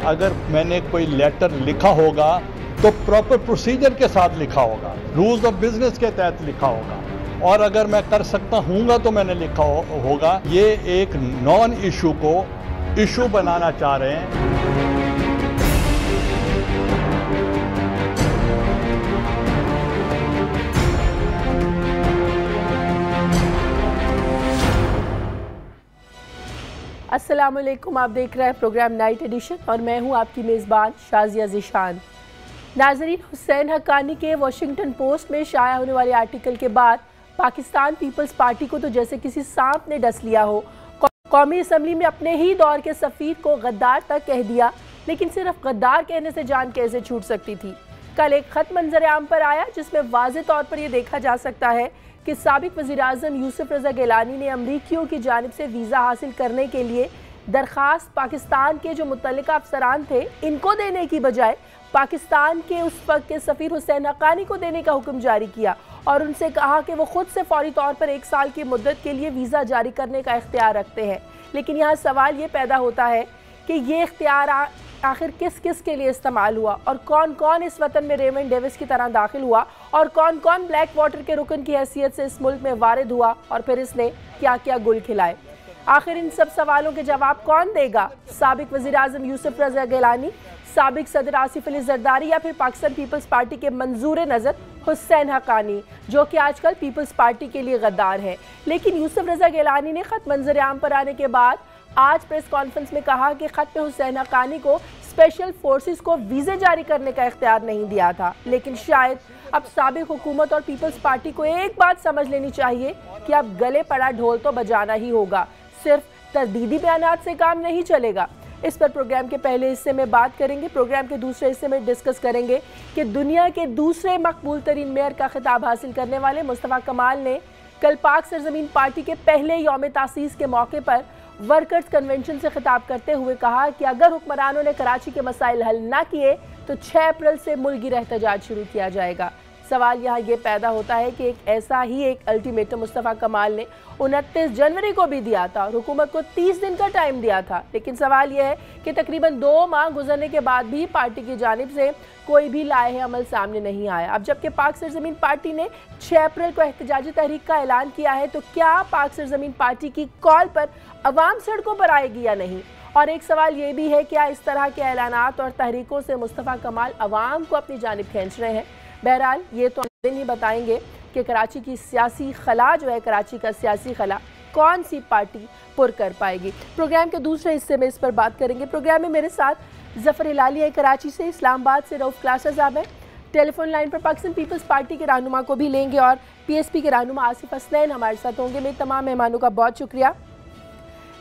अगर मैंने कोई लेटर लिखा होगा तो प्रॉपर प्रोसीजर के साथ लिखा होगा, रूल्स ऑफ बिजनेस के तहत लिखा होगा, और अगर मैं कर सकता हूँगा तो मैंने लिखा होगा। ये एक नॉन इशू को इशू बनाना चाह रहे हैं। अस्सलामुअलैकुम, आप देख रहे हैं प्रोग्राम नाइट एडिशन और मैं हूं आपकी मेज़बान शाजिया ज़िशान। नाज़रीन, हुसैन हक्कानी के वॉशिंगटन पोस्ट में शाया होने वाले आर्टिकल के बाद पाकिस्तान पीपल्स पार्टी को तो जैसे किसी सांप ने डस लिया हो। कौमी असम्बली में अपने ही दौर के सफ़ीर को गद्दार तक कह दिया, लेकिन सिर्फ गद्दार कहने से जान कैसे छूट सकती थी। कल एक ख़त मंजर आम पर आया जिसमें वाज़े तौर पर यह देखा जा सकता है कि साबिक वज़ीर-ए-आज़म यूसुफ रज़ा गिलानी ने अमरीकियों की जानिब से वीज़ा हासिल करने के लिए दरख्वास्त पाकिस्तान के जो मुतल्लिका अफसरान थे इनको देने की बजाय पाकिस्तान के उस वक्त के सफ़ीर हुसैन हक्कानी को देने का हुक्म जारी किया और उनसे कहा कि वो खुद से फौरी तौर पर 1 साल की मुद्दत के लिए वीज़ा जारी करने का इख्तियार रखते हैं। लेकिन यहाँ सवाल ये पैदा होता है कि ये इख्तियार आखिर किस किस के लिए इस्तेमाल हुआ और कौन कौन इस वतन में रेमंड डेविस की तरह दाखिल हुआ और कौन कौन ब्लैक वाटर के रुकन की हैसियत से इस मुल्क में वारिद हुआ और फिर इसने क्या क्या गुल खिलाए। आखिर इन सब सवालों के जवाब कौन देगा? साबिक वज़ीर-ए-आज़म यूसुफ रज़ा गिलानी, साबिक सदर आसिफ अली ज़रदारी या फिर पाकिस्तान पीपल्स पार्टी के मंजूर नज़र हुसैन हक्कानी, जो कि आजकल पीपल्स पार्टी के लिए गद्दार है। लेकिन यूसुफ रज़ा गिलानी ने ख़त मंजर आम पर आने के बाद आज प्रेस कॉन्फ्रेंस में कहा कि ख़त में हुसैन हक्कानी को स्पेशल फोर्सेस को वीज़े जारी करने का इख्तियार नहीं दिया था। लेकिन शायद अब साबिक हुकूमत और पीपल्स पार्टी को एक बात समझ लेनी चाहिए कि अब गले पड़ा ढोल तो बजाना ही होगा, सिर्फ तरदीदी बयानात से काम नहीं चलेगा। इस पर प्रोग्राम के पहले हिस्से में बात करेंगे। प्रोग्राम के दूसरे हिस्से में डिस्कस करेंगे कि दुनिया के दूसरे मकबूल तरीन मेयर का खिताब हासिल करने वाले मुस्तफ़ा कमाल ने कल पाक सरजमीन पार्टी के पहले यौम तासीस के मौके पर वर्कर्स कन्वेंशन से खिताब करते हुए कहा कि अगर हुक्मरानों ने कराची के मसाइल हल ना किए तो 6 अप्रैल से मुल्की एहतजाज शुरू किया जाएगा। सवाल यहाँ ये पैदा होता है कि एक ऐसा ही एक अल्टीमेटम मुस्तफ़ा कमाल ने 29 जनवरी को भी दिया था और हुकूमत को 30 दिन का टाइम दिया था। लेकिन सवाल यह है कि तकरीबन 2 माह गुजरने के बाद भी पार्टी की जानिब से कोई भी लाहे अमल सामने नहीं आया। अब जबकि पाक सरजमीन पार्टी ने 6 अप्रैल को एहतजाजी तहरीक का ऐलान किया है, तो क्या पाक सरजमीन पार्टी की कॉल पर अवाम सड़कों पर आएगी या नहीं? और एक सवाल ये भी है, क्या इस तरह के ऐलानात और तहरीकों से मुस्तफ़ा कमाल अवाम को अपनी जानिब खींच रहे हैं? बहरहाल ये तो दिन ही बताएंगे कि कराची की सियासी खला जो है, कराची का सियासी खला कौन सी पार्टी पुर कर पाएगी। प्रोग्राम के दूसरे हिस्से में इस पर बात करेंगे। प्रोग्राम में मेरे साथ ज़फ़र हिलाली है कराची से, इस्लामाबाद से रऊफ़ क्लासा साहब है, टेलीफोन लाइन पर पाकिस्तान पीपल्स पार्टी के रहनुमा को भी लेंगे और PSP के रहनुमा आसिफ हसनैन हमारे साथ होंगे। मेरे तमाम मेहमानों का बहुत शुक्रिया।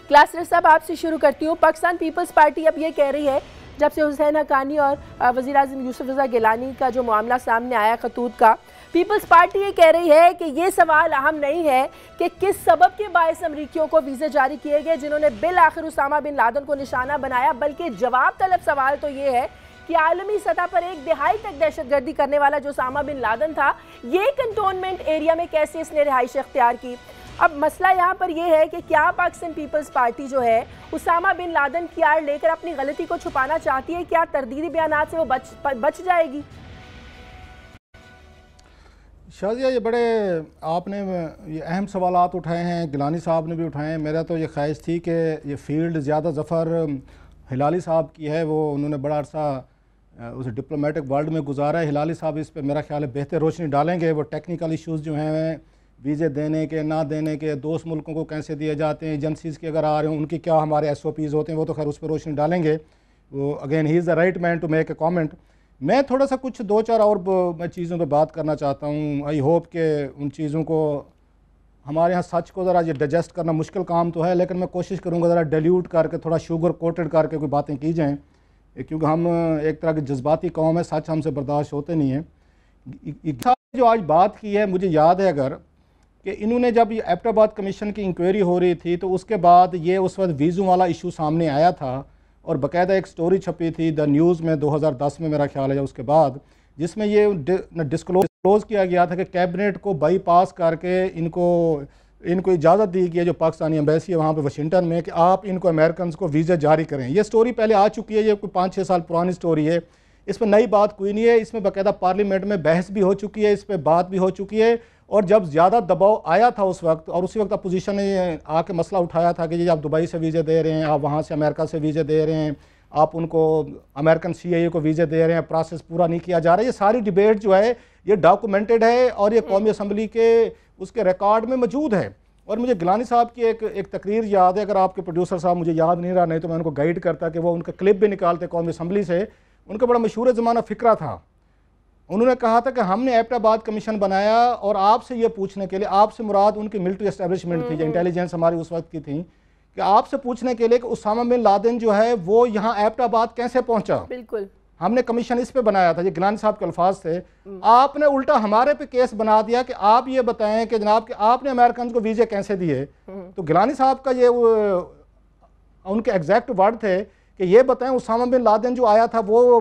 क्लासर साहब, आपसे शुरू करती हूँ। पाकिस्तान पीपल्स पार्टी अब ये कह रही है, जब से हुसैन हक्कानी और वज़ीर-ए-आज़म यूसुफ रज़ा गिलानी का जो मामला सामने आया खतूत का, पीपल्स पार्टी ये कह रही है कि ये सवाल अहम नहीं है कि किस सबब के बायस अमरीकियों को वीज़े जारी किए गए जिन्होंने बिल आखिर उसामा बिन लादेन को निशाना बनाया, बल्कि जवाब तलब सवाल तो ये है कि आलमी सतह पर एक दिहाई तक दहशतगर्दी करने वाला जो उसामा बिन लादेन था, ये कंटोनमेंट एरिया में कैसे इसने रिहाइश इख्तियार की। अब मसला यहाँ पर यह है कि क्या पाकिस्तान पीपल्स पार्टी जो है उसामा बिन लादेन की आड़ लेकर अपनी गलती को छुपाना चाहती है? क्या तरदीदी बयानात से वो बच जाएगी? शाजिया, ये बड़े आपने ये अहम सवालात उठाए हैं, गिलानी साहब ने भी उठाए हैं। मेरा तो ये ख्वाहिश थी कि ये फील्ड ज़्यादा ज़फ़र हिलाली साहब की है, वो उन्होंने बड़ा अर्सा उस डिप्लोमेटिक वर्ल्ड में गुजारा है। हिलाली साहब इस पर मेरा ख्याल है बेहतर रोशनी डालेंगे। वो टेक्निकल इश्यूज़ जो हैं, वीज़े देने के ना देने के, दोस्त मुल्कों को कैसे दिए जाते हैं, एजेंसीज़ के अगर आ रहे हैं उनकी क्या हमारे SOPs होते हैं, वो तो खैर उस पर रोशनी डालेंगे। वो again he is the right man to make a comment. मैं थोड़ा सा कुछ 2-4 और मैं चीज़ों पर बात करना चाहता हूँ। आई होप कि उन चीज़ों को हमारे यहाँ सच को ज़रा ये डाइजेस्ट करना मुश्किल काम तो है, लेकिन मैं कोशिश करूँगा ज़रा डाइल्यूट करके, थोड़ा शुगर कोटेड करके कोई बातें की जाएँ, क्योंकि हम एक तरह की जज्बाती कौम है, सच हमसे बर्दाश्त होते नहीं हैं। जो आज बात की है, मुझे याद है अगर कि इन्होंने जब ये एबटाबाद कमीशन की इंक्वायरी हो रही थी तो उसके बाद ये उस वक्त वीज़ों वाला इशू सामने आया था और बाकायदा एक स्टोरी छपी थी द न्यूज़ में 2010 में मेरा ख्याल है, उसके बाद, जिसमें ये डिस्क्लोज़ किया गया था कि कैबिनेट को बाईपास करके इनको इनको इजाज़त दी कि जो पाकिस्तानी एम्बेसी है वहाँ पे वाशिंगटन में कि आप इनको अमेरिकन को वीज़ा जारी करें। ये स्टोरी पहले आ चुकी है, ये कोई 5-6 साल पुरानी स्टोरी है, इसमें नई बात कोई नहीं है। इसमें बाकायदा पार्लियामेंट में बहस भी हो चुकी है, इस पर बात भी हो चुकी है। और जब ज़्यादा दबाव आया था उस वक्त, और उसी वक्त अपोजिशन ने आके मसला उठाया था कि जी आप दुबई से वीज़े दे रहे हैं, आप वहाँ से अमेरिका से वीज़े दे रहे हैं, आप उनको अमेरिकन CIA को वीज़े दे रहे हैं, प्रोसेस पूरा नहीं किया जा रहा है। ये सारी डिबेट जो है ये डॉक्यूमेंटेड है और ये कौमी असम्बली के उसके रिकॉर्ड में मौजूद है। और मुझे गिलानी साहब की एक तकरीर याद है, अगर आपके प्रोड्यूसर साहब मुझे याद नहीं रहा, नहीं तो मैं उनको गाइड करता कि वो उनका क्लिप भी निकालते कौमी असम्बली से। उनका बड़ा मशहूर ज़माना फ़िक्रा था। उन्होंने कहा था कि हमने एबटाबाद कमीशन बनाया और आपसे ये पूछने के लिए, आपसे मुराद उनकी मिलिट्री एस्टेब्लिशमेंट थी, जो इंटेलिजेंस हमारी उस वक्त की थी, कि आपसे पूछने के लिए कि उसामा बिन लादेन जो है वो यहाँ एबटाबाद कैसे पहुंचा। बिल्कुल, हमने कमीशन इस पे बनाया था, ये गिलानी साहब के अल्फाज थे। आपने उल्टा हमारे पे केस बना दिया कि आप ये बताएं कि जनाब कि आपने अमेरिकन को वीज़े कैसे दिए। तो गिलानी साहब का ये उनके एग्जैक्ट वर्ड थे कि ये बताएं उसामा बिन लादेन जो आया था वो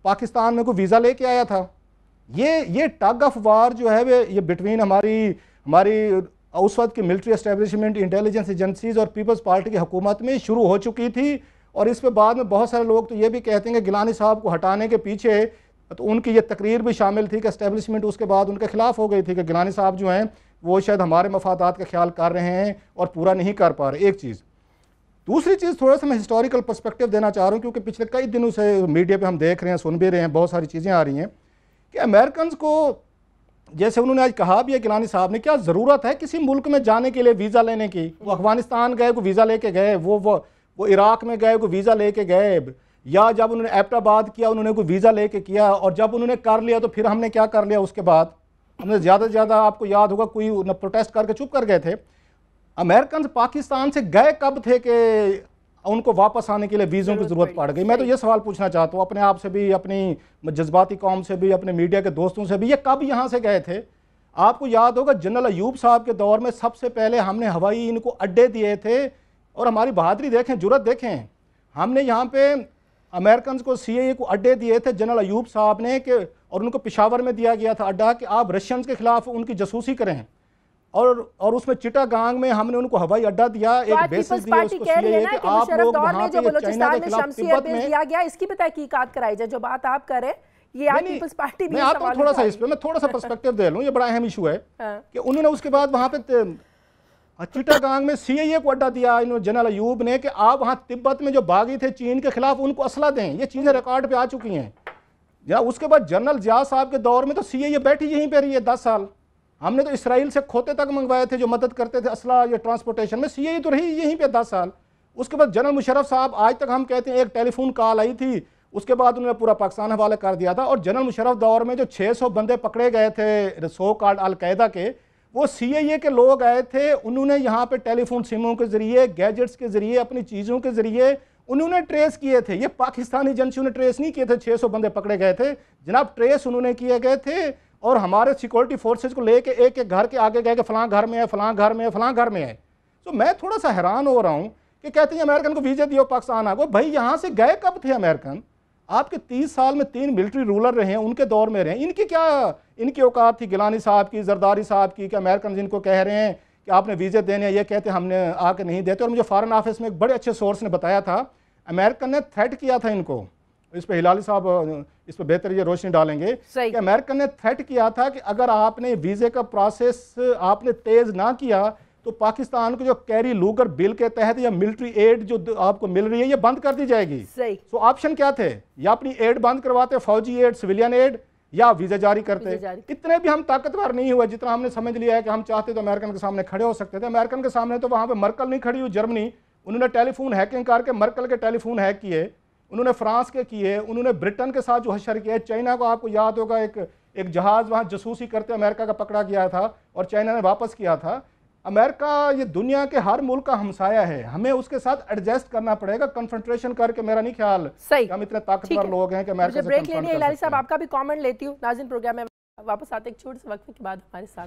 पाकिस्तान में कोई वीज़ा लेके आया था। ये टग ऑफ वार जो है ये बिटवीन हमारी उस वक्त की मिलिट्री एस्टेब्लिशमेंट, इंटेलिजेंस एजेंसीज और पीपल्स पार्टी की हुकूमत में शुरू हो चुकी थी। और इस पे बाद में बहुत सारे लोग तो ये भी कहते हैं कि गिलानी साहब को हटाने के पीछे तो उनकी ये तकरीर भी शामिल थी कि एस्टेब्लिशमेंट उसके बाद उनके खिलाफ हो गई थी कि गिलानी साहब जो हैं वो शायद हमारे मफादात का ख्याल कर रहे हैं और पूरा नहीं कर पा रहे। एक चीज़। दूसरी चीज़, थोड़ा सा मैं हिस्टोरिकल पर्सपेक्टिव देना चाह रहा हूँ, क्योंकि पिछले कई दिनों से मीडिया पर हम देख रहे हैं, सुन भी रहे हैं, बहुत सारी चीज़ें आ रही हैं कि अमेरिकन को, जैसे उन्होंने आज कहा भी है गिलानी साहब ने, क्या ज़रूरत है किसी मुल्क में जाने के लिए वीज़ा लेने की। वो अफगानिस्तान गए को वीज़ा लेके गए, वो इराक में गए को वीज़ा लेके गए, या जब उन्होंने एबटाबाद किया उन्होंने कोई वीज़ा लेके किया, और जब उन्होंने कर लिया तो फिर हमने क्या कर लिया उसके बाद। हमने ज़्यादा से ज़्यादा, आपको याद होगा, कोई न प्रोटेस्ट करके चुप कर गए थे। अमेरिकन पाकिस्तान से गए कब थे कि उनको वापस आने के लिए वीज़ों की ज़रूरत पड़ गई। मैं तो ये सवाल पूछना चाहता हूँ अपने आप से भी, अपनी जज्बाती कौम से भी, अपने मीडिया के दोस्तों से भी, ये कब यहाँ से गए थे। आपको याद होगा जनरल अयूब साहब के दौर में सबसे पहले हमने हवाई इनको अड्डे दिए थे, और हमारी बहादुरी देखें, जुर्रत देखें, हमने यहाँ पे अमेरिकन को CIA को अड्डे दिए थे जनरल अयूब साहब ने, कि और उनको पेशावर में दिया गया था अड्डा कि आप रशियंस के खिलाफ उनकी जसूसी करें, और उसमें चिटागांग में हमने उनको हवाई अड्डा दिया, तो एक बेसिस दिया उसको CIA कि आप लोग वहाँ पे चाइना के खिलाफ तिब्बत में दिया गया, इसकी पता कीकात कराई जाए। जो बात आप कर रहे हैं ये आज पीपल्स पार्टी भी, मैं आता हूँ थोड़ा सा इस पे, मैं थोड़ा सा पर्सपेक्टिव दे लूँ, ये बड़ा अहम इशू है कि उन्होंने उसके बाद वहाँ पे चिटागांग में CIA को अड्डा दिया इन्होंने जनरल अयूब ने कि आप वहाँ तिब्बत में जो बागी थे चीन के खिलाफ उनको असला दें। ये चीज़ें रिकॉर्ड पे आ चुकी हैं। या उसके बाद जनरल जिया साहब के दौर में तो CIA बैठी यहीं पे रही है 10 साल। हमने तो इसराइल से खोते तक मंगवाए थे जो मदद करते थे असला या ट्रांसपोर्टेशन में, CIA तो रही यहीं पे 10 साल। उसके बाद जनरल मुशर्रफ साहब, आज तक हम कहते हैं एक टेलीफोन कॉल आई थी, उसके बाद उन्होंने पूरा पाकिस्तान हवाले कर दिया था। और जनरल मुशर्रफ दौर में जो 600 बंदे पकड़े गए थे सो कॉल्ड अलकायदा के, वो CIA के लोग आए थे, उन्होंने यहाँ पे टेलीफोन सिमों के जरिए, गैजेट्स के जरिए, अपनी चीज़ों के जरिए उन्होंने ट्रेस किए थे। ये पाकिस्तानी एजेंसियों ने ट्रेस नहीं किए थे। 600 बंदे पकड़े गए थे जनाब, ट्रेस उन्होंने किए गए थे, और हमारे सिक्योरिटी फोर्सेज को लेके एक एक घर के आगे गए कि फलां घर में है, फलां घर में है, फलां घर में है। तो मैं थोड़ा सा हैरान हो रहा हूँ कि कहते हैं अमेरिकन को वीज़े दियो पाकिस्तान आ गए। भाई यहाँ से गए कब थे अमेरिकन? आपके 30 साल में 3 मिलिट्री रूलर रहे हैं, उनके दौर में रहे। इनकी औकात थी गिलानी साहब की, जरदारी साहब की, कि अमेरिकन जिनको कह रहे हैं कि आपने वीज़े देने, ये कहते हैं हमने आके नहीं देते। और मुझे फॉरेन ऑफिस में एक बड़े अच्छे सोर्स ने बताया था, अमेरिकन ने थ्रेट किया था इनको, इस पर हिलाली साहब इस पर बेहतर ये रोशनी डालेंगे कि अमेरिकन ने थ्रेट किया था कि अगर आपने वीज़े का प्रोसेस आपने तेज़ ना किया तो पाकिस्तान को जो कैरी लूगर बिल के तहत या मिलिट्री एड जो आपको मिल रही है ये बंद कर दी जाएगी। सो ऑप्शन क्या थे? या अपनी एड बंद करवाते, फौजी एड, सिविलियन एड, या वीज़ा जारी करते। इतने भी हम ताकतवर नहीं हुए जितना हमने समझ लिया है कि हम चाहते तो अमेरिकन के सामने खड़े हो सकते थे। अमेरिकन के सामने तो वहाँ पे मर्कल नहीं खड़ी हुई, जर्मनी, उन्होंने टेलीफोन हैकिंग करके मर्कल के टेलीफोन हैक किए, उन्होंने फ्रांस के किए, उन्होंने ब्रिटेन के साथ जो हशर किया। चाइना को आपको याद होगा एक जहाज़ वहाँ जसूसी करते अमेरिका का पकड़ा गया था और चाइना ने वापस किया था। अमेरिका ये दुनिया के हर मुल्क का हमसाया है, हमें उसके साथ एडजस्ट करना पड़ेगा, कन्फ्रंट्रेशन करके मेरा नहीं ख्याल सही हम इतने ताकतवर लोग हैं कि अमेरिका से ब्रेक लेनी है। हिलाली साहब आपका भी कमेंट लेती हूँ। नाज़रीन प्रोग्राम में वापस आते एक छोटे से वक्फे के बाद हमारे साथ।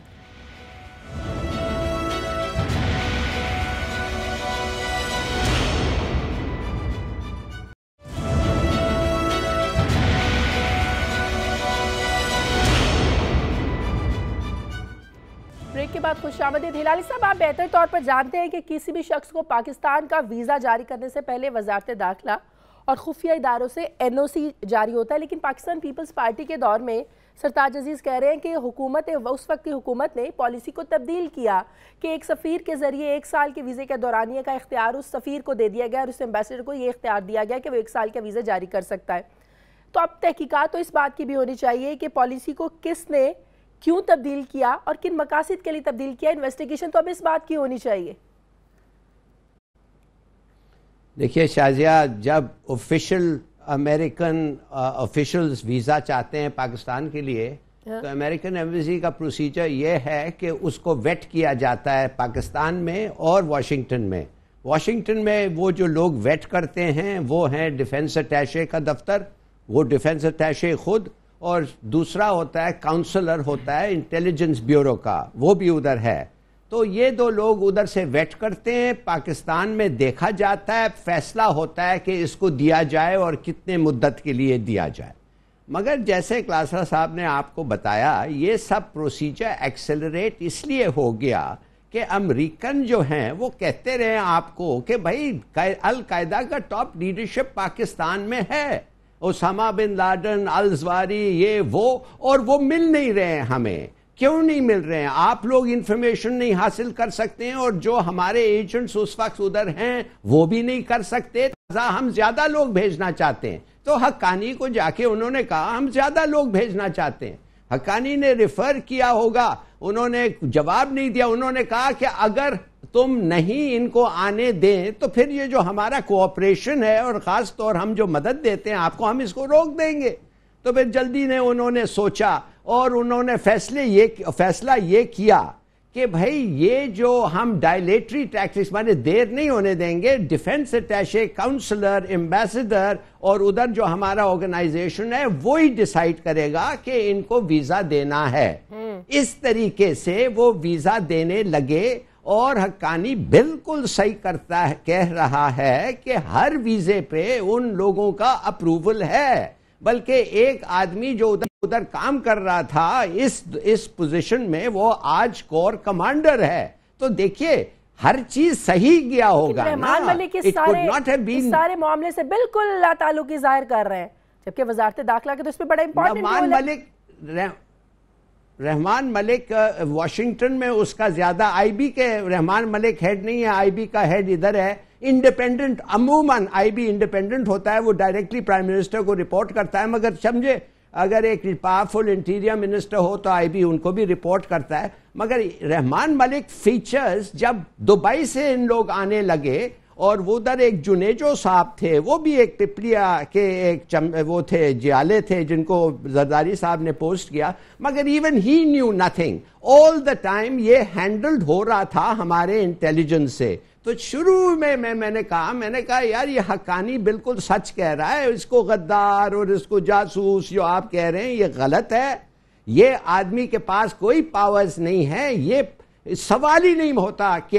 ब्रेक के के बाद खुशामदीद। हिलाली साहब, आप बेहतर तौर पर जानते हैं कि किसी भी शख्स को पाकिस्तान का वीज़ा जारी करने से पहले वजारत दाखिला और खुफिया इदारों से NOC जारी होता है, लेकिन पाकिस्तान पीपल्स पार्टी के दौर में सरताज अजीज़ कह रहे हैं कि हुकूमत उस वक्त की हुकूमत ने पॉलिसी को तब्दील किया कि एक सफ़ीर के ज़रिए 1 साल के वीज़े के दौरानिया का इख्तियार उस सफ़ीर को दे दिया गया और उस एम्बेसडर को ये इख्तियार दिया गया कि वो 1 साल का वीज़ा जारी कर सकता है। तो अब तहकीकात तो इस बात की भी होनी चाहिए कि पॉलिसी को किसने क्यों तब्दील किया और किन मकासद के लिए तब्दील किया। इन्वेस्टिगेशन तो अब इस बात की होनी चाहिए। देखिए शाजिया, जब ऑफिशियल अमेरिकन ऑफिशियल्स वीज़ा चाहते हैं पाकिस्तान के लिए, तो अमेरिकन एम्बेसी का प्रोसीजर ये है कि उसको वेट किया जाता है पाकिस्तान में और वाशिंगटन में। वाशिंगटन में वो जो लोग वेट करते हैं वो हैं डिफेंस अटैशे का दफ्तर, वो डिफेंस अटैशे खुद, और दूसरा होता है काउंसलर होता है इंटेलिजेंस ब्यूरो का, वो भी उधर है। तो ये 2 लोग उधर से वेट करते हैं, पाकिस्तान में देखा जाता है, फैसला होता है कि इसको दिया जाए और कितने मुद्दत के लिए दिया जाए। मगर जैसे क्लासरा साहब ने आपको बताया, ये सब प्रोसीजर एक्सेलरेट इसलिए हो गया कि अमेरिकन जो हैं वो कहते रहे आपको कि भाई अल-कायदा का टॉप लीडरशिप पाकिस्तान में है, ओसामा बिन लादेन, अल-जवारी, ये वो, और वो मिल नहीं रहे हैं हमें। क्यों नहीं मिल रहे हैं? आप लोग इंफॉर्मेशन नहीं हासिल कर सकते हैं और जो हमारे एजेंट्स उस वक्त उधर हैं वो भी नहीं कर सकते। हम ज्यादा लोग भेजना चाहते हैं। तो हक्कानी को जाके उन्होंने कहा हम ज्यादा लोग भेजना चाहते हैं। हक्कानी ने रिफर किया होगा, उन्होंने जवाब नहीं दिया। उन्होंने कहा कि अगर तुम नहीं इनको आने दें तो फिर ये जो हमारा कोऑपरेशन है और खास तौर हम जो मदद देते हैं आपको, हम इसको रोक देंगे। तो फिर जल्दी ने उन्होंने सोचा और उन्होंने फैसला ये किया कि भाई ये जो हम डायलेटरी टैक्सेस माने देर नहीं होने देंगे। डिफेंस अटैशे, काउंसलर, एम्बेसडर और उधर जो हमारा ऑर्गेनाइजेशन है वो ही डिसाइड करेगा कि इनको वीजा देना है। इस तरीके से वो वीजा देने लगे और हक्कानी बिल्कुल सही करता है, कह रहा है कि हर वीजे पे उन लोगों का अप्रूवल है। बल्कि एक आदमी जो उधर काम कर रहा था इस पोजीशन में, वो आज कोर कमांडर है। तो देखिए हर चीज सही गया होगा ना। रहमान मलिक इस सारे मामले से बिल्कुल ताल्लुकी जाहिर कर रहे हैं, जबकि वजारत दाखिला के तो इसमें बड़ा इंपॉर्टेंट रहमान मलिक वाशिंगटन में उसका ज्यादा, आईबी के रहमान मलिक हेड नहीं है, आईबी का हेड इधर है। इंडिपेंडेंट, अमूमन आईबी इंडिपेंडेंट होता है, वो डायरेक्टली प्राइम मिनिस्टर को रिपोर्ट करता है। मगर समझे अगर एक पावरफुल इंटीरियर मिनिस्टर हो तो आईबी उनको भी रिपोर्ट करता है। मगर रहमान मलिक फीचर्स जब दुबई से इन लोग आने लगे और वो उधर एक जुनेजो साहब थे, वो भी एक पिपलिया के एक वो थे, जियाले थे जिनको जरदारी साहब ने पोस्ट किया। मगर even he knew nothing all the time. ये हैंडल्ड हो रहा था हमारे इंटेलिजेंस से। तो शुरू में मैंने कहा यार ये हक्कानी बिल्कुल सच कह रहा है, इसको गद्दार और इसको जासूस जो आप कह रहे हैं ये गलत है। ये आदमी के पास कोई पावर्स नहीं है। ये सवाल ही नहीं होता कि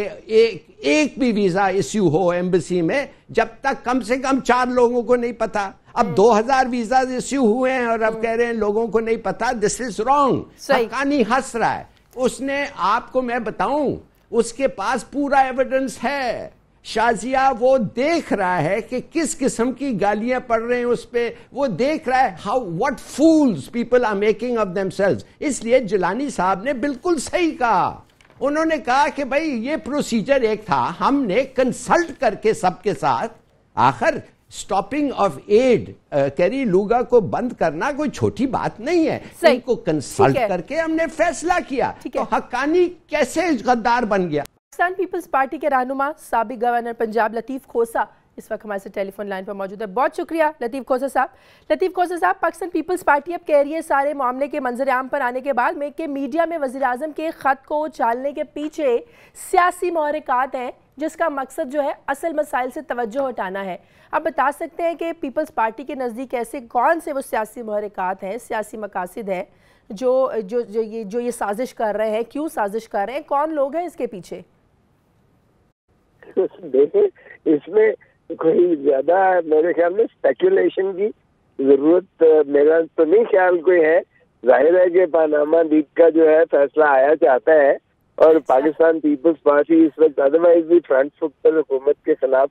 एक भी वीजा इश्यू हो एम्बेसी में जब तक कम से कम 4 लोगों को नहीं पता। अब 2000 वीजा इश्यू हुए हैं और अब कह रहे हैं लोगों को नहीं पता। This is wrong. हक्कानी हंस रहा है। उसने, आपको मैं बताऊं, उसके पास पूरा एविडेंस है। शाजिया वो देख रहा है कि किस किस्म की गालियां पड़ रहे हैं उस पे, वो देख रहा है how what fools people are making of themselves. इसलिए जिलानी साहब ने बिल्कुल सही कहा। उन्होंने कहा कि भाई ये प्रोसीजर एक था, हमने कंसल्ट करके सबके साथ, आखिर स्टॉपिंग ऑफ एड कैरी लूगा को बंद करना कोई छोटी बात नहीं है। इनको कंसल्ट करके हमने फैसला किया। तो हक्कानी कैसे गद्दार बन गया? पाकिस्तान पीपल्स पार्टी के रहनुमा साबिक गवर्नर पंजाब लतीफ खोसा इस वक्त हमारे साथ टेलीफोन लाइन पर मौजूद है। बहुत शुक्रिया लतीफ खोसा साहब। लतीफ खोसा साहब, पाकिस्तान पीपल्स पार्टी अब कह रही है सारे मामले के मंजर-ए-आम पर आने के बाद में कि मीडिया में वज़ीर-ए-आज़म के खत को उछालने के पीछे सियासी महरकात हैं, जिसका मकसद जो है असल मसाइल से तवज्जो हटाना है। आप बता सकते हैं कि पीपल्स पार्टी के नज़दीक ऐसे कौन से वो सियासी महरकात हैं, सियासी मकासद हैं जो ये साजिश कर रहे हैं, क्यों साजिश कर रहे हैं, कौन लोग हैं इसके पीछे? देखिए, इसमें कोई ज्यादा मेरे ख्याल में स्पेकुलेशन की जरूरत मेरा तो नहीं ख्याल कोई है। जाहिर है कि पानामा लीक का जो है फैसला आया चाहता है और पाकिस्तान पीपल्स पार्टी इस वक्त अदरवाइज भी फ्रंट फुट पर हुकूमत के खिलाफ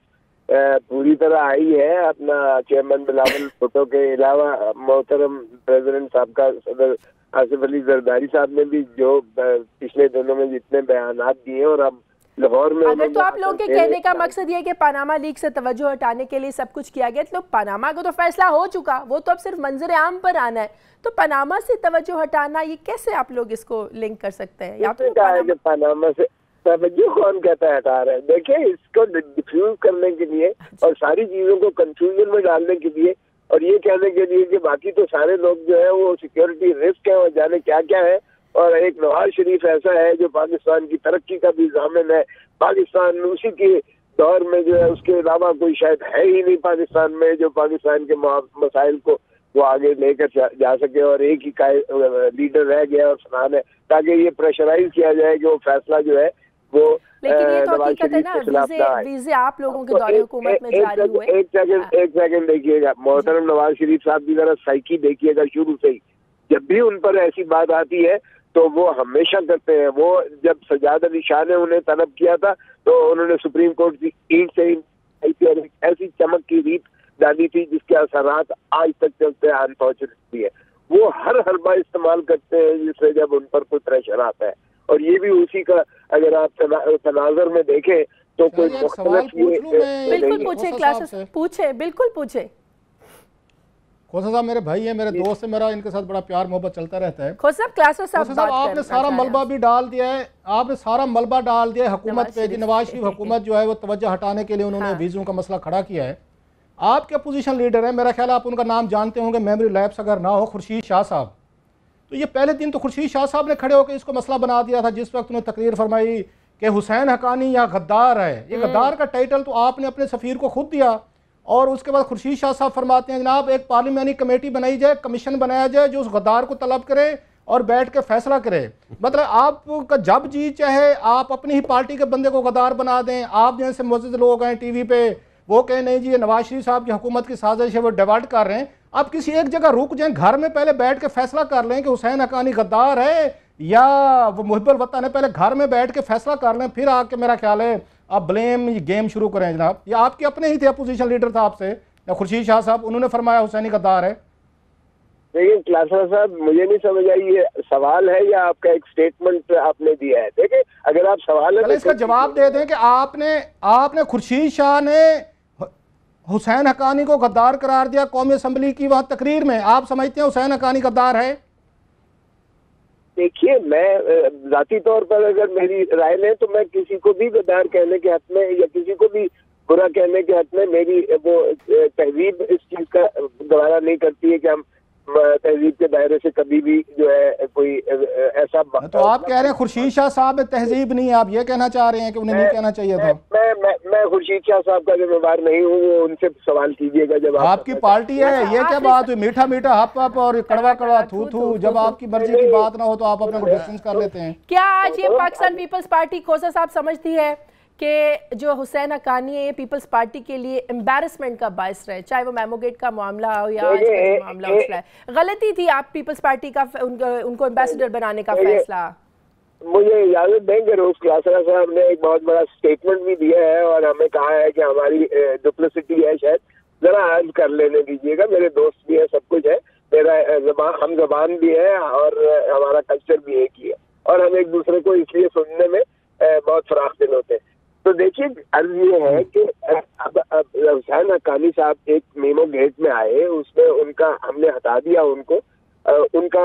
पूरी तरह आई है। अपना चेयरमैन बिलावल भुट्टो के अलावा मोहतरम प्रेसिडेंट साहब का सदर आसिफ अली जरदारी साहब ने भी जो पिछले दिनों में जितने बयानात दिए, और अब लाहौर में अगर तो आप लोगों के कहने का मकसद ये है कि पनामा लीक से तवज्जो हटाने के लिए सब कुछ किया गया, तो पनामा का तो फैसला हो चुका, वो तो अब सिर्फ मंजर आम पर आना है, तो पनामा से तवज्जो हटाना ये कैसे आप लोग इसको लिंक कर सकते हैं? या तो पनामा से तवज्जो कौन कहता है हटा रहा है? देखिए, इसको डिफ्यूज करने के लिए और सारी चीजों को कंफ्यूजन में डालने के लिए और ये कहने के लिए कि बाकी तो सारे लोग जो है वो सिक्योरिटी रिस्क है और जाने क्या क्या है, और एक नवाज शरीफ ऐसा है जो पाकिस्तान की तरक्की का भी ज़ामिन है, पाकिस्तान उसी के दौर में जो है उसके अलावा कोई शायद है ही नहीं पाकिस्तान में जो पाकिस्तान के मसाइल को वो आगे लेकर जा सके, और एक ही लीडर रह गया और फलान है, ताकि ये प्रेशराइज किया जाए कि वो फैसला जो है वो लेकिन ये तो हकीकत है ना, वीज़े आप लोगों के दौरे हुकूमत में जारी हुए। एक सेकंड देखिएगा, मोहतरम नवाज शरीफ साहब की जरा साइकी देखिएगा, शुरू से ही जब भी उन पर ऐसी बात आती है तो वो हमेशा करते हैं। वो जब सजाद अली शाह ने उन्हें तलब किया था तो उन्होंने सुप्रीम कोर्ट की ईंट से ऐसी चमक की रीत डाली थी जिसके असरात आज तक चलते हैं, अनफॉर्चुनेटली है। वो हर हरबा इस्तेमाल करते हैं जिससे जब उन पर कोई प्रेशर आता है, और ये भी उसी का अगर आप तनाजर में देखें तो कोई बिल्कुल पूछे क्लासेस पूछे, बिल्कुल पूछे। खोसा साहब मेरे भाई है, मेरे दोस्त है, मेरा इनके साथ बड़ा प्यार मोहब्बत चलता रहता है। खोसा साहब आपने सारा मलबा भी डाल दिया है, आपने सारा मलबा डाल दिया है हुकूमत पे। नवाज शरीफ हुकूमत जो है वो तवज्जो हटाने के लिए उन्होंने वीज़ों का मसला खड़ा किया है। आपके अपोजिशन लीडर है, मेरा ख्याल आप उनका नाम जानते होंगे, मेमोरी लैप्स अगर ना हो, खुर्शीद शाह साहब। तो ये पहले दिन तो खुर्शीद शाह साहब ने खड़े होकर इसको मसला बना दिया था, जिस वक्त उन्होंने तकरीर फरमाई कि हुसैन हक्कानी या गद्दार है। ये गद्दार का टाइटल तो आपने अपने सफ़ीर को खुद दिया, और उसके बाद खुर्शीद शाह साहब फरमाते हैं जनाब एक पार्लियामानी कमेटी बनाई जाए, कमीशन बनाया जाए जो उस गद्दार को तलब करे और बैठ के फैसला करे। मतलब आपका जब जी चाहे आप अपनी ही पार्टी के बंदे को गद्दार बना दें। आप जैसे मुअज़्ज़िज़ लोग हैं टीवी पे वो कहें नहीं जी ये नवाज शरीफ साहब की हुकूमत की साजिश है, वो डिवाइड कर रहे हैं। आप किसी एक जगह रुक जाएं, घर में पहले बैठ के फैसला कर लें कि हुसैन हक्कानी गद्दार है या वो मुहिब्बुल वतन है। पहले घर में बैठ के फैसला कर लें, फिर आके मेरा ख्याल है आप ब्लेम गेम शुरू करें। जनाब ये आपके अपने ही थे, अपोजिशन लीडर था आपसे या खुर्शीद शाह साहब, उन्होंने फरमाया हुसैनी गद्दार है। देखिए क्लासर साहब, मुझे नहीं समझ आई ये सवाल है या आपका एक स्टेटमेंट आपने दिया है। देखिए अगर आप सवाल है इसका जवाब दे दें कि आपने खुर्शीद शाह ने हुसैन हक्कानी को गद्दार करार दिया कौमी असम्बली की वहां तकरीर में। आप समझते हैं हुसैन हक्कानी गद्दार है? देखिए मैं जाती तौर पर अगर मेरी राय लें तो मैं किसी को भी गद्दार कहने के हक में या किसी को भी बुरा कहने के हक में मेरी वो तहजीब इस चीज का गवारा नहीं करती है कि हम तहजीब के दायरे से कभी भी जो है कोई ऐसा। तो आप कह रहे हैं खुर्शीद शाह साहब में तहजीब नहीं है, आप ये कहना चाह रहे हैं कि उन्हें नहीं कहना चाहिए था? मैं खुर्शीद शाह साहब का जिम्मेदार नहीं हूँ, वो उनसे सवाल कीजिएगा जब आपकी पार्टी है। ये क्या बात हुई, मीठा मीठा हप हप और कड़वा कड़वा थू थू। जब आपकी मर्जी की बात ना हो तो आप अपने को डिस्टेंस कर लेते हैं। क्या आज ये पाकिस्तान पीपल्स पार्टी खोसा साहब समझती है कि जो हुसैन हक्कानी है ये पीपल्स पार्टी के लिए एम्बैरसमेंट का बायस रहे, चाहे वो मेमोगेट का मामला हो या आज का मामला उछला है? गलती थी आप पीपल्स पार्टी का उनको एम्बेसडर बनाने का फैसला। मुझे इजाजत देंगे, रोज क्लासरा साहब ने एक बहुत बड़ा स्टेटमेंट भी दिया है और हमें कहा है कि हमारी डुप्लिसिटी है, शायद जरा अर्ज कर लेने दीजिएगा। मेरे दोस्त भी है, सब कुछ है, मेरा हम जबान भी है और हमारा कल्चर भी एक ही है, और हम एक दूसरे को इसलिए सुनने में बहुत फराख दिल होते हैं। तो देखिए अर्ज ये है कि अब हुसैन हक्कानी साहब एक मेमो गेट में आए, उसमें उनका हमने हटा दिया, उनका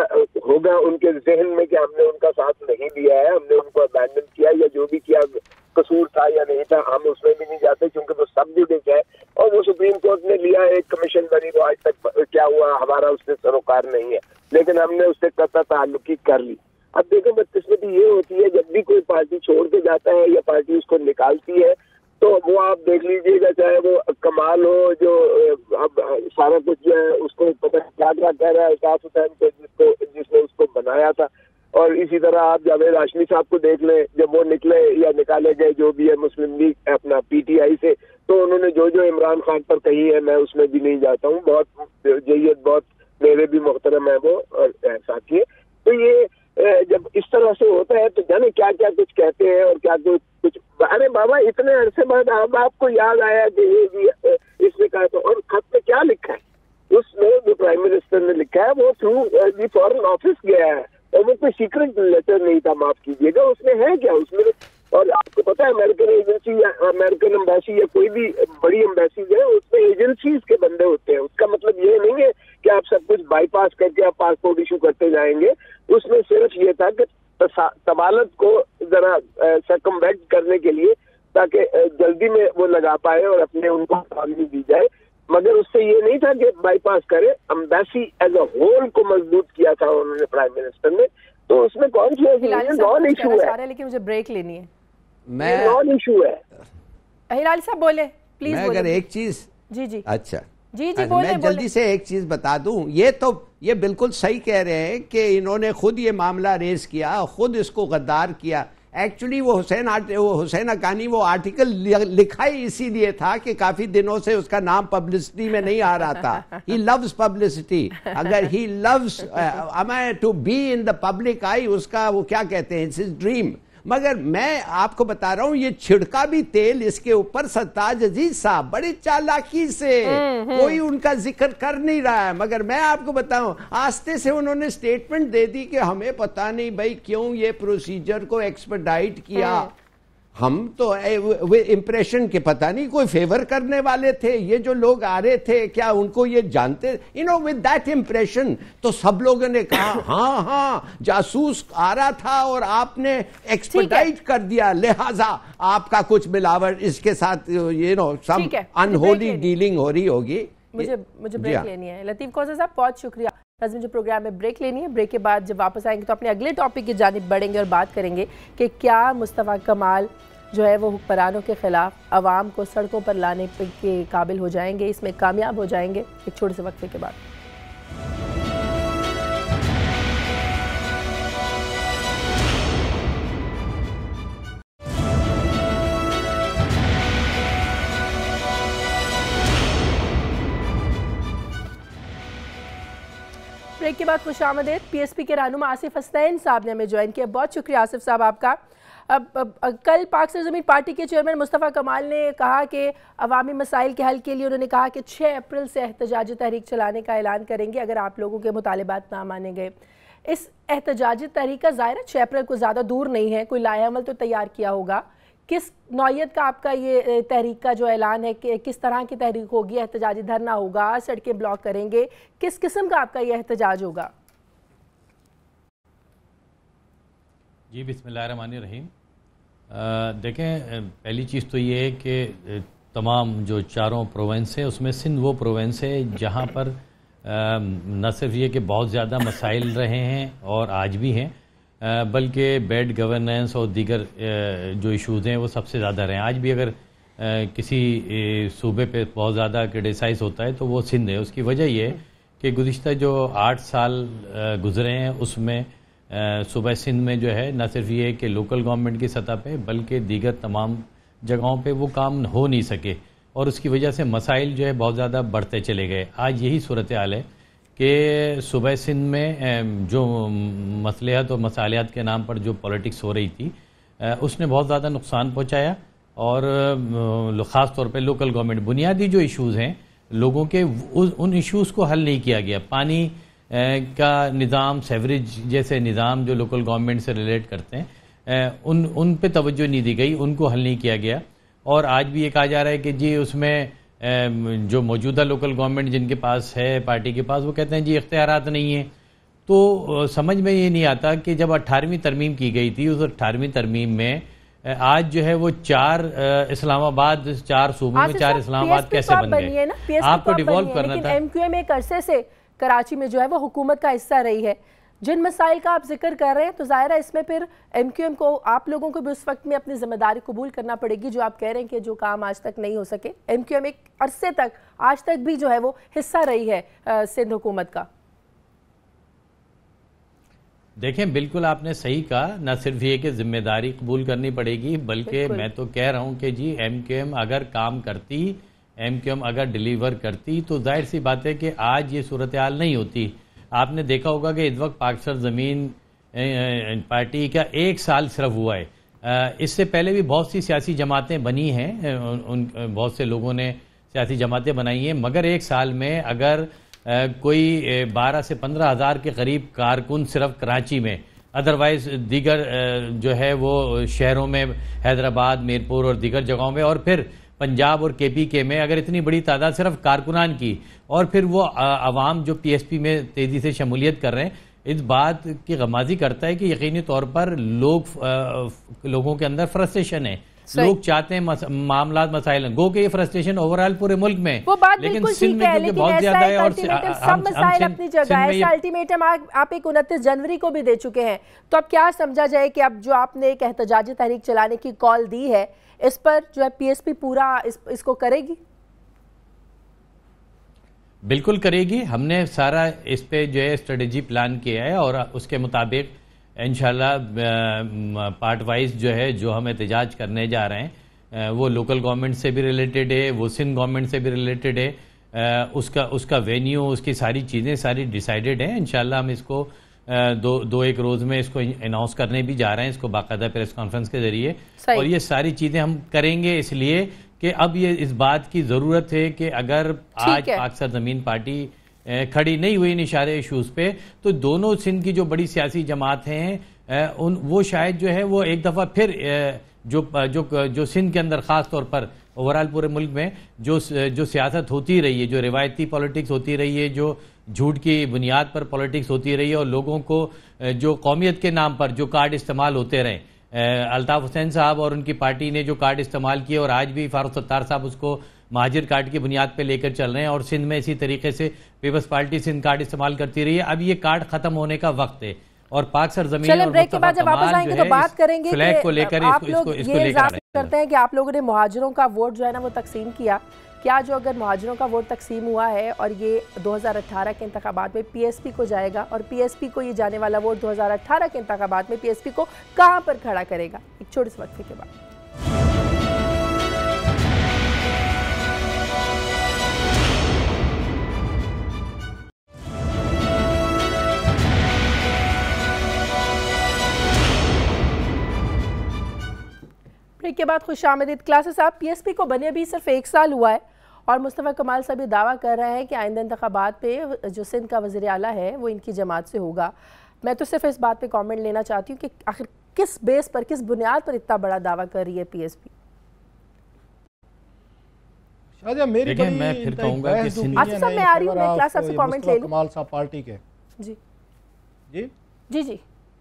होगा उनके जहन में कि हमने उनका साथ नहीं दिया है, हमने उनको अबैंडन किया या जो भी किया कसूर था या नहीं था, हम उसमें भी नहीं जाते क्योंकि वो सब जुड़े है। और वो सुप्रीम कोर्ट ने लिया एक कमीशन बनी, वो आज तक क्या हुआ हमारा उससे सरोकार नहीं है, लेकिन हमने उससे कता ताल्लुकी कर ली। अब देखो बदकिस्मती ये होती है जब भी कोई पार्टी छोड़ के जाता है या पार्टी उसको निकालती है तो वो आप देख लीजिएगा, चाहे वो कमाल हो जो अब सारा कुछ जो है उसको पता क्या क्या कह रहा है काफ हुसैन को जिसने उसको बनाया था, और इसी तरह आप जावेद हाशमी साहब को देख लें, जब वो निकले या निकाले गए जो भी है मुस्लिम लीग अपना पीटीआई से, तो उन्होंने जो जो इमरान खान पर कही है मैं उसमें भी नहीं जाता हूँ, बहुत जय्यद बहुत मेरे भी मोहतरम है वो और साथी है। तो ये जब इस तरह से होता है तो जाने क्या क्या कुछ कहते हैं और क्या कुछ। अरे बाबा, इतने अरसे बाद अब आपको याद आया कि ये भी इसने कहा तो, और खत में क्या लिखा है उसमें जो प्राइम मिनिस्टर ने लिखा है वो थ्रू दी फॉरेन ऑफिस गया है और वो कोई सीक्रेट लेटर नहीं था, माफ कीजिएगा। उसमें है क्या उसमें, और आपको पता है अमेरिकन एजेंसी या अमेरिकन एम्बेसी या कोई भी बड़ी एम्बेसी है उसमें एजेंसीज के बंदे होते हैं। उसका मतलब ये नहीं है कि आप सब कुछ बाईपास करके आप पासपोर्ट इशू करते जाएंगे। उसमें सिर्फ ये था कि तबालत को जरा सर्कमवेंट करने के लिए ताकि जल्दी में वो लगा पाए और अपने उनको कागजी दी जाए, मगर उससे ये नहीं था कि बाईपास करे। एम्बेसी एज अ होल को मजबूत किया था उन्होंने प्राइम मिनिस्टर ने, तो उसमें कौन सी नॉन इशू है। लेकिन मुझे ब्रेक लेनी है, मैं नॉन इशू है। हिलाल साहब बोले प्लीज। मैं अगर एक चीज जी अच्छा जी बोले, मैं जल्दी से एक चीज बता दूं, ये बिल्कुल सही कह रहे हैं कि इन्होंने खुद ये मामला रेज किया, खुद इसको गद्दार किया। एक्चुअली वो हुसैन हक्कानी वो आर्टिकल लिखा ही इसीलिए था कि काफी दिनों से उसका नाम पब्लिसिटी में नहीं आ रहा था। ही लव्स पब्लिसिटी, अगर he loves to be in the public eye, उसका वो क्या कहते हैं, इट्स हिज ड्रीम। मगर मैं आपको बता रहा हूं ये छिड़का भी तेल इसके ऊपर सरताज अजीज साहब बड़ी चालाकी से कोई उनका जिक्र कर नहीं रहा है। मगर मैं आपको बताऊं आस्ते से उन्होंने स्टेटमेंट दे दी कि हमें पता नहीं भाई क्यों ये प्रोसीजर को एक्सपेडाइट किया। हम तो इंप्रेशन के पता नहीं कोई फेवर करने वाले थे, ये जो लोग आ रहे थे क्या उनको ये जानते, विद दैट इंप्रेशन तो सब लोगों ने कहा हाँ जासूस आ रहा था और आपने एक्सपेडाइट कर दिया, लिहाजा आपका कुछ मिलावट इसके साथ सम अनहोली डीलिंग हो रही होगी। मुझे ब्रेक लेनी है। लतीफ खोसा साहब बहुत शुक्रिया। मुझे प्रोग्राम में ब्रेक लेनी है। ब्रेक के बाद जब वापस आएंगे तो अपने अगले टॉपिक की जानिब बढ़ेंगे और बात करेंगे कि क्या मुस्तफ़ा कमाल जो है वो हुक्मरानों के खिलाफ आवाम को सड़कों पर लाने के काबिल हो जाएंगे, इसमें कामयाब हो जाएंगे। एक छोटे से वक्फे के बाद। ब्रेक के बाद खुशामदीद। पीएसपी के रहनुमा आसिफ हसनैन साहब ने हमें ज्वाइन किया। बहुत शुक्रिया आसिफ साहब आपका। अब कल पाक सरजमीन पार्टी के चेयरमैन मुस्तफ़ा कमाल ने कहा कि अवामी मसाइल के हल के लिए उन्होंने कहा कि 6 अप्रैल से एहतजाजी तहरीक चलाने का ऐलान करेंगे अगर आप लोगों के मुतालिबात ना माने गए। इस एहतजाजी तहरीक का ज़ाहिर 6 अप्रैल को ज़्यादा दूर नहीं है, कोई लाएअमल तो तैयार किया होगा। किस नौयत का आपका ये तहरीक का जो ऐलान है कि किस तरह की तहरीक होगी? एहतजाजी धरना होगा, सड़कें ब्लॉक करेंगे, किस किस्म का आपका ये एहतजाज होगा? जी बिस्मिल्लाहिर्रहमानिर्रहीम। देखें, पहली चीज़ तो ये है कि तमाम जो 4 प्रोविंस है उसमें सिंध वो प्रोविंस है जहाँ पर न सिर्फ ये कि बहुत ज़्यादा मसाइल रहे हैं और आज भी हैं, बल्कि बैड गवर्नेंस और दीगर जो इश्यूज़ हैं वो सबसे ज़्यादा रहे हैं। आज भी अगर किसी सूबे पे बहुत ज़्यादा क्रिटिसाइज़ होता है तो वो सिंध है। उसकी वजह ये है कि गुज़िश्ता जो 8 साल गुज़रे हैं उसमें सूबा सिंध में जो है न सिर्फ ये कि लोकल गवर्नमेंट की सतह पे बल्कि दीगर तमाम जगहों पे वो काम हो नहीं सके और उसकी वजह से मसाइल जो है बहुत ज़्यादा बढ़ते चले गए। आज यही सूरत हाल है कि सूबा सिंध में जो मसलियात और मसालियात के नाम पर जो पॉलिटिक्स हो रही थी उसने बहुत ज़्यादा नुकसान पहुँचाया और ख़ास तौर पे लोकल गवर्नमेंट बुनियादी जो इश्यूज़ हैं लोगों के उन इश्यूज़ को हल नहीं किया गया। पानी का निज़ाम, सेवरेज जैसे निज़ाम जो लोकल गवर्नमेंट से रिलेट करते हैं उन पे तवज्जो नहीं दी गई, उनको हल नहीं किया गया। और आज भी ये कहा जा रहा है कि जी उसमें जो मौजूदा लोकल गवर्नमेंट जिनके पास है पार्टी के पास वो कहते हैं जी इख्तियारात नहीं है। तो समझ में ये नहीं आता कि जब 18वीं तरमीम की गई थी उस 18वीं तरमीम में आज जो है वो 4 इस्लामाबाद 4 सूबों में 4 इस्लामाबाद कैसे बन गए? आपको डिवॉल्व करना था। एमक्यूएम एक अरसे से कराची में जो है वो हुकूमत का हिस्सा रही है। जिन मसाइल का आप जिक्र कर रहे हैं तो ज़ाहिर है इसमें फिर एमक्यूएम को आप लोगों को भी उस वक्त में अपनी जिम्मेदारी कबूल करना पड़ेगी जो आप कह रहे हैं कि जो काम आज तक नहीं हो सके। एमक्यूएम एक अरसे तक आज तक भी जो है वो हिस्सा रही है सिंध हुकूमत का। देखें, बिल्कुल आपने सही कहा, न सिर्फ ये कि जिम्मेदारी कबूल करनी पड़ेगी बल्कि मैं तो कह रहा हूँ कि जी एमक्यूएम अगर काम करती, एमक्यूएम अगर डिलीवर करती तो जाहिर सी बात है कि आज ये सूरत हाल नहीं होती। आपने देखा होगा कि इस वक्त पाक सरजमीन पार्टी का 1 साल सिर्फ हुआ है। इससे पहले भी बहुत सी सियासी जमातें बनी हैं, बहुत से लोगों ने सियासी जमातें बनाई हैं, मगर 1 साल में अगर कोई 12 से 15 हज़ार के करीब कारकुन सिर्फ कराची में, अदरवाइज दीगर जो है वो शहरों में, हैदराबाद, मीरपुर और दीगर जगहों में, और फिर पंजाब और केपीके में अगर इतनी बड़ी तादाद सिर्फ कारकुनान की, और फिर वो आवाम जो पीएसपी में तेज़ी से शमूलियत कर रहे हैं, इस बात की गमाजी करता है कि यकीनी तौर पर लोगों के अंदर फ्रस्ट्रेशन है। लोग चाहते हैं मामला मसाइल गो के ये फ्रस्ट्रेशन ओवरऑल पूरे मुल्क में, वो बात लेकिन बिल्कुल सिंध ठीक है, में लेकिन बहुत ज्यादा है। और सब मसाइल अपनी जगह है। ऐसा अल्टीमेटम आप एक 29 जनवरी को भी दे चुके हैं, तो अब क्या समझा जाए कि अब जो आपने एक एहतजाजी तहरीक चलाने की कॉल दी है, इस पर जो है पीएसपी पूरा इसको करेगी? बिल्कुल करेगी। हमने सारा इस पे जो है स्ट्रेटेजी प्लान किया है और उसके मुताबिक इंशाल्लाह पार्ट वाइज जो है जो हम एहतजाज करने जा रहे हैं वो लोकल गवर्नमेंट से भी रिलेटेड है, वो सिंध गवर्नमेंट से भी रिलेटेड है। उसका वेन्यू, उसकी सारी चीज़ें सारी डिसाइडेड हैं। इंशाल्लाह हम इसको दो एक रोज़ में इसको अनाउंस करने भी जा रहे हैं, इसको बाकायदा प्रेस कॉन्फ्रेंस के जरिए। और ये सारी चीज़ें हम करेंगे इसलिए कि अब ये इस बात की ज़रूरत है कि अगर आज पाक सरजमीन पार्टी खड़ी नहीं हुई इन इशारे इशूज़ पे, तो दोनों सिंध की जो बड़ी सियासी जमात हैं वो शायद जो है वो एक दफ़ा फिर जो सिंध के अंदर ख़ास तौर पर ओवरऑल पूरे मुल्क में जो सियासत होती रही है, जो रिवायती पॉलिटिक्स होती रही है, जो झूठ की बुनियाद पर पॉलिटिक्स होती रही है, और लोगों को जो कौमियत के नाम पर जो कार्ड इस्तेमाल होते रहे, अल्ताफ़ हुसैन साहब और उनकी पार्टी ने जो कार्ड इस्तेमाल किए और आज भी फारूक सत्तार साहब उसको महाजिर कार्ड की बुनियाद पे लेकर चल रहे हैं, और सिंध में इसी तरीके से पीपल्स पार्टी सिंध कार्ड इस्तेमाल करती रही है। अब ये कार्ड खत्म होने का वक्त है और पाक सरजमीन और ब्रेक के बाद जब वापस आएंगे तो बात करेंगे फ्लैग को लेकर इसको लेकर करते हैं कि आप लोगों ने मुहाजिरों का वोट जो है ना वो तकसीम किया। क्या जो अगर मुहाजिरों का वोट तकसीम हुआ है और ये 2018 के इंतखाबात में पीएसपी को जाएगा, और पीएसपी को ये जाने वाला वोट 2018 के इंतखाबात में पीएसपी को कहां पर खड़ा करेगा? एक छोटे से वक्फे के बाद। ब्रेक के बाद खुशामदीद। क्लासेस साहब, पीएसपी को बने भी सिर्फ 1 साल हुआ है और मुस्तफ़ा कमाल साहब ये दावा कर रहे हैं कि आइंदा इंतखाबात पे जो सिंध का वज़ीर आला है वो इनकी जमात से होगा। मैं तो सिर्फ इस बात पे कमेंट लेना चाहती हूँ कि आखिर किस बेस पर, किस बुनियाद पर इतना बड़ा दावा कर रही है पीएसपी? मेरी मैं फिर कहूँगा कि मैं आ रही हूँ, मैं क्लास साहब से कमेंट ले लूँ। कमाल साहब पार्टी के जी जी जी जी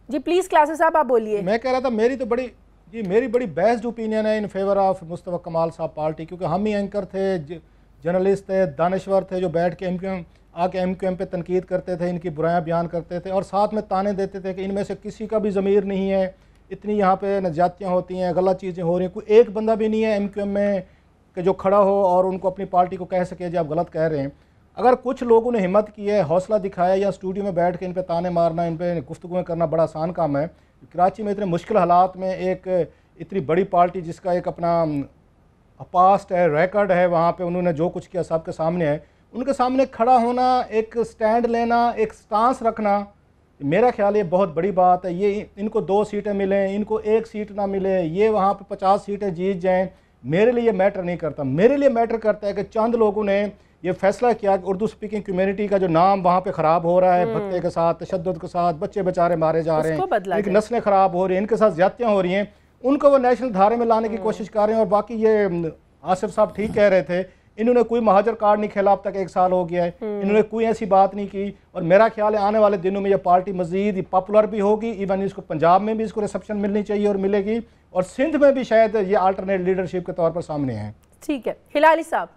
जी प्लीज क्लासेस साहब आप बोलिए। मैं कह रहा था मेरी बड़ी बेस्ड ओपिनियन है इन फेवर ऑफ मुस्तफ़ा कमाल साहब पार्टी, क्योंकि हम ही एंकर थे, जर्नलिस्ट थे, दानश्वर थे जो बैठ के एमक्यूएम पे तनकीद करते थे, इनकी बुराइयां बयान करते थे और साथ में ताने देते थे कि इनमें से किसी का भी ज़मीर नहीं है, इतनी यहाँ पे नज़ातियाँ होती हैं, गलत चीज़ें हो रही हैं, कोई एक बंदा भी नहीं है एमक्यूएम में कि जो खड़ा हो और उनको अपनी पार्टी को कह सके जो आप गलत कह रहे हैं। अगर कुछ लोगों ने हिम्मत की है, हौसला दिखाया, या स्टूडियो में बैठ के इन पर ताने मारना, इन पर गुफ्तगू करना बड़ा आसान काम है। कराची में इतने मुश्किल हालात में एक इतनी बड़ी पार्टी जिसका एक अपना पास्ट है, रिकॉर्ड है, वहाँ पे उन्होंने जो कुछ किया सबके सामने है, उनके सामने खड़ा होना, एक स्टैंड लेना, एक स्टांस रखना, मेरा ख्याल ये बहुत बड़ी बात है। ये इनको 2 सीटें मिलें, इनको 1 सीट ना मिले, ये वहाँ पे 50 सीटें जीत जाएं, मेरे लिए मैटर नहीं करता। मेरे लिए मैटर करता है कि चंद लोगों ने ये फैसला किया कि उर्दू स्पीकिंग कम्युनिटी का जो नाम वहाँ पे ख़राब हो रहा है, भत्ते के साथ, तशद्दुद के साथ, बच्चे बेचारे मारे जा रहे हैं, इनकी नस्लें ख़राब हो रही हैं, इनके साथ ज़्यादतियाँ हो रही हैं, उनको वो नेशनल धारे में लाने की कोशिश कर रहे हैं। और बाकी ये आसिफ साहब ठीक कह रहे थे, इन्होंने कोई महाजर कार्ड नहीं खेला, अब तक 1 साल हो गया है, इन्होंने कोई ऐसी बात नहीं की। और मेरा ख्याल है आने वाले दिनों में ये पार्टी मजीद पॉपुलर भी होगी, इवन इसको पंजाब में भी इसको रिसेप्शन मिलनी चाहिए और मिलेगी, और सिंध में भी शायद ये अल्टरनेट लीडरशिप के तौर पर सामने है। ठीक है, हिलाली साहब।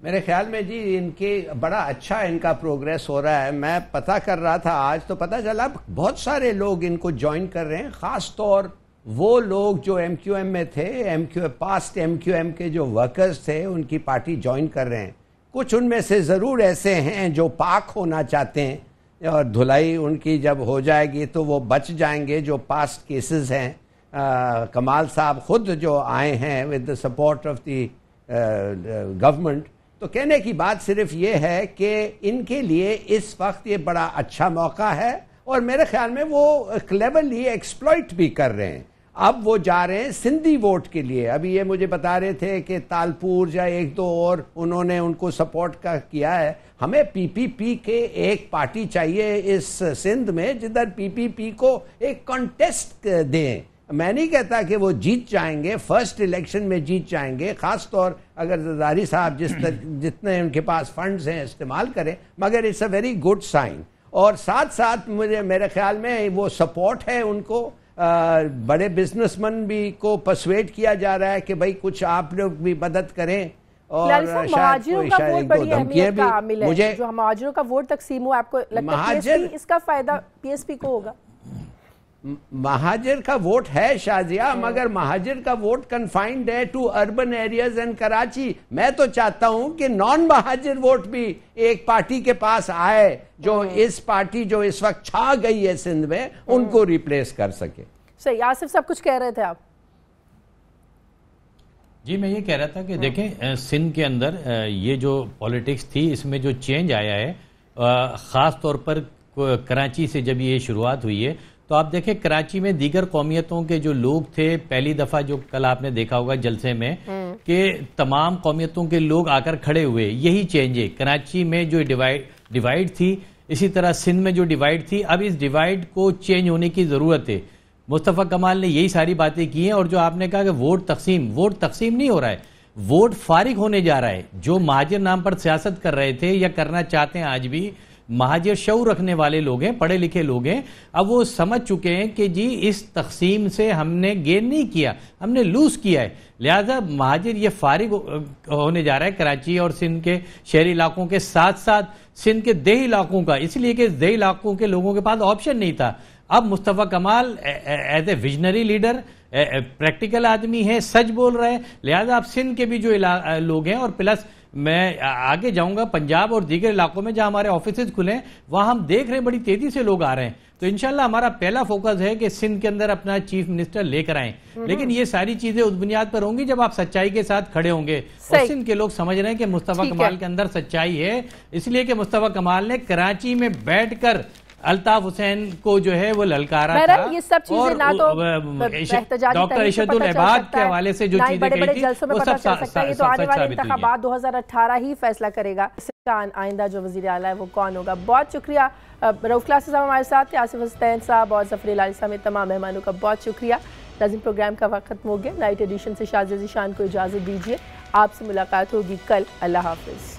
मेरे ख्याल में जी इनके बड़ा अच्छा इनका प्रोग्रेस हो रहा है। मैं पता कर रहा था आज, तो पता चला बहुत सारे लोग इनको ज्वाइन कर रहे हैं, ख़ास तौर वो लोग जो एमक्यूएम में थे, पास्ट एमक्यूएम के जो वर्कर्स थे, उनकी पार्टी ज्वाइन कर रहे हैं। कुछ उनमें से ज़रूर ऐसे हैं जो पाक होना चाहते हैं और धुलाई उनकी जब हो जाएगी तो वो बच जाएंगे, जो पास्ट केसेस हैं। कमाल साहब खुद जो आए हैं with the support of the government, तो कहने की बात सिर्फ ये है कि इनके लिए इस वक्त ये बड़ा अच्छा मौका है और मेरे ख्याल में वो क्लेवरली एक्सप्लॉइट भी कर रहे हैं। अब वो जा रहे हैं सिंधी वोट के लिए। अभी ये मुझे बता रहे थे कि तालपुर या एक दो और उन्होंने उनको सपोर्ट का किया है। हमें पीपीपी के एक पार्टी चाहिए इस सिंध में जिधर पीपीपी को एक कॉन्टेस्ट दें। मैं नहीं कहता कि वो जीत जाएंगे, फर्स्ट इलेक्शन में जीत जाएंगे, खास तौर अगर जरदारी साहब जितने उनके पास फंड्स हैं इस्तेमाल करें, मगर it's a very good sign. और साथ साथ मेरे ख्याल में वो सपोर्ट है उनको। बड़े बिजनेसमैन भी को परसुएट किया जा रहा है कि भाई कुछ आप लोग भी मदद करें। और महाजिरों का वोट बड़ी अहमियत का हामिल है। मुझे जो महाजिरों का वोट तकसीम हुआ, आपको लगता है इसका फायदा पीएसपी को होगा? महाजिर का वोट है शाजिया, मगर महाजिर का वोट कन्फाइंड है to urban areas and Karachi. मैं तो चाहता हूं कि नॉन महाजिर वोट भी एक पार्टी के पास आए जो इस पार्टी जो इस वक्त छा गई है सिंध में उनको रिप्लेस कर सके। सही, आसिफ साहब कुछ कह रहे थे आप? जी, मैं ये कह रहा था कि देखें सिंध के अंदर ये जो पॉलिटिक्स थी इसमें जो चेंज आया है, ख़ास तौर पर कराची से जब ये शुरुआत हुई है तो आप देखें कराची में दीगर कौमियतों के जो लोग थे, पहली दफ़ा जो कल आपने देखा होगा जलसे में कि तमाम कौमियतों के लोग आकर खड़े हुए। यही चेंज है। कराची में जो डिवाइड थी, इसी तरह सिंध में जो डिवाइड थी, अब इस डिवाइड को चेंज होने की ज़रूरत है। मुस्तफ़ा कमाल ने यही सारी बातें की हैं। और जो आपने कहा कि वोट तकसीम नहीं हो रहा है, वोट फारिग होने जा रहा है। जो महाजिर नाम पर सियासत कर रहे थे या करना चाहते हैं, आज भी महाजिर शऊर रखने वाले लोग हैं, पढ़े लिखे लोग हैं, अब वो समझ चुके हैं कि जी इस तकसीम से हमने गेन नहीं किया, हमने लूज किया है। लिहाजा महाजिर ये फारिग होने जा रहा है कराची और सिंध के शहरी इलाकों के साथ साथ सिंध के देही इलाकों का, इसलिए कि देही इलाकों के लोगों के पास ऑप्शन नहीं था। अब Mustafa Kamal as a visionary leader, practical आदमी है, सच बोल रहे हैं। लिहाजा अब सिंध के भी जो लोग हैं, और प्लस मैं आगे जाऊंगा पंजाब और दीगर इलाकों में जहां हमारे ऑफिसेज खुले हैं, वहां हम देख रहे हैं बड़ी तेजी से लोग आ रहे हैं। तो इंशाल्लाह हमारा पहला फोकस है कि सिंध के अंदर अपना चीफ मिनिस्टर लेकर आए। लेकिन ये सारी चीजें उस बुनियाद पर होंगी जब आप सच्चाई के साथ खड़े होंगे। और सिंध के लोग समझ रहे हैं कि मुस्तफ़ा कमाल के अंदर सच्चाई है, इसलिए कि मुस्तफ़ा कमाल ने कराची में बैठकर अल्ताफ हुसैन को जो है वो ललकारा था। ये सब चीजें ना तो डॉक्टर इशरतुल इबाद के हवाले से जो चीजें कही थी वो सब ये तो आने वाले इंतखाबात 2018 ही फैसला करेगा आइंदा जो वज़ीर आला है वो कौन होगा। बहुत शुक्रिया रऊफ क्लासेस साहब हमारे साथ थे, आसिफ हुसैन साहब और ज़फ़र इलाही समेत तमाम मेहमानों का बहुत शुक्रिया। नाज़रीन, प्रोग्राम का वक्त खत्म हो गया। नाइट एडिशन से शाज़िया ज़ीशान को इजाज़त दीजिए। आपसे मुलाकात होगी कल। अल्लाह हाफ़िज़।